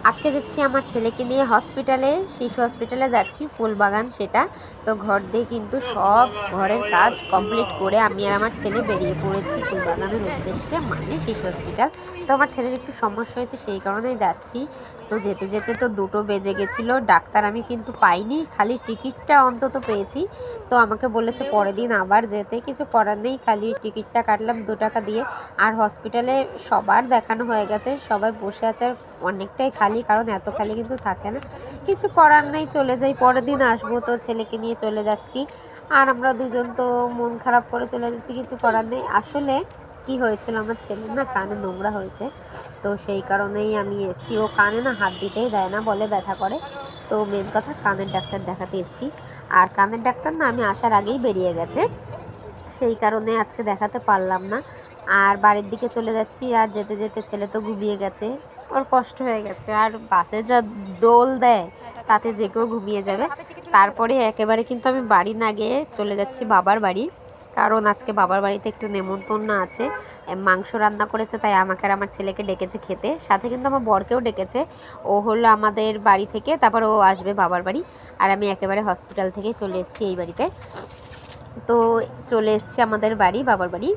আজকে যাচ্ছি আমার ছেলেকে নিয়ে হসপিটালে, শিশু হসপিটালে যাচ্ছি, ফুলবাগান সেটা। তো ঘর দিয়ে কিন্তু সব ঘরের কাজ কমপ্লিট করে আমি আর আমার ছেলে বেরিয়ে পড়েছি ফুলবাগানের উদ্দেশ্যে, মানে শিশু হসপিটাল। তো আমার ছেলের একটু সমস্যা হয়েছে, সেই কারণেই যাচ্ছি। তো যেতে যেতে তো 2টো বেজে গেছিলো। ডাক্তার আমি কিন্তু পাইনি, খালি টিকিটটা অন্তত পেয়েছি। তো আমাকে বলেছে পরের দিন আবার যেতে, কিছু করার নেই, খালি টিকিটটা কাটলাম 2 টাকা দিয়ে। আর হসপিটালে সবার দেখানো হয়ে গেছে, সবাই বসে আছে, অনেকটাই খালি, কারণ এত খালি কিন্তু থাকে না। কিছু করার নেই, চলে যাই, পরের দিন আসবো। তো ছেলেকে নিয়ে চলে যাচ্ছি, আর আমরা দুজন তো মন খারাপ করে চলে যাচ্ছি, কিছু করার নেই। আসলে কি হয়েছিল, আমার ছেলে না কানে নোংরা হয়েছে, তো সেই কারণেই আমি এসছি। ও কানে না হাত দিতেই দেয় না, বলে ব্যথা করে। তো মেন কথা, কানের ডাক্তার দেখাতে এসছি। আর কানের ডাক্তার না আমি আসার আগেই বেরিয়ে গেছে, সেই কারণে আজকে দেখাতে পারলাম না। আর বাড়ির দিকে চলে যাচ্ছি, আর যেতে যেতে ছেলে তো ঘুমিয়ে গেছে, ওর কষ্ট হয়ে গেছে। আর বাসে যা দোল দেয়, তাতে যে কেউ ঘুমিয়ে যাবে। তারপরে একেবারে কিন্তু আমি বাড়ি না গিয়ে চলে যাচ্ছি বাবার বাড়ি, কারণ আজকে বাবার বাড়িতে একটু নেমন্তন্ন আছে, মাংস রান্না করেছে, তাই আমাকে আর আমার ছেলেকে ডেকেছে খেতে। সাথে কিন্তু আমার বরকেও ডেকেছে, ও হলো আমাদের বাড়ি থেকে, তারপর ও আসবে বাবার বাড়ি। আর আমি একেবারে হসপিটাল থেকে চলে এসেছি এই বাড়িতে। তো চলে এসেছি আমাদের বাড়ি, বাবার বাড়ি।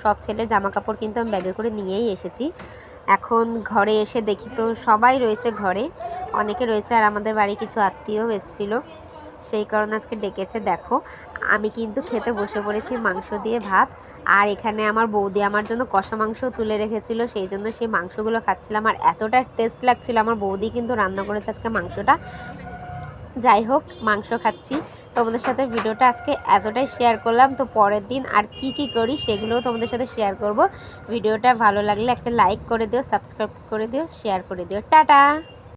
সব ছেলের জামা কাপড় কিন্তু আমি ব্যাগে করে নিয়েই এসেছি। এখন ঘরে এসে দেখি তো সবাই রয়েছে ঘরে, অনেকে রয়েছে, আর আমাদের বাড়ি কিছু আত্মীয়ও এসেছিলো, সেই কারণে আজকে ডেকেছে। দেখো, আমি কিন্তু খেতে বসে পড়েছি মাংস দিয়ে ভাত। আর এখানে আমার বৌদি আমার জন্য কষা মাংস তুলে রেখেছিল, সেই জন্য সেই মাংসগুলো খাচ্ছিলাম, আর এতটা টেস্ট লাগছিল। আমার বৌদি কিন্তু রান্না করেছে আজকে মাংসটা। যাই হোক, মাংস খাচ্ছি, তোমাদের সাথে ভিডিওটা আজকে এতটাই শেয়ার করলাম। তো পরের দিন আর কি কি করি সেগুলোও তোমাদের সাথে শেয়ার করব। ভিডিওটা ভালো লাগলে একটা লাইক করে দিও, সাবস্ক্রাইব করে দিও, শেয়ার করে দিও। টাটা।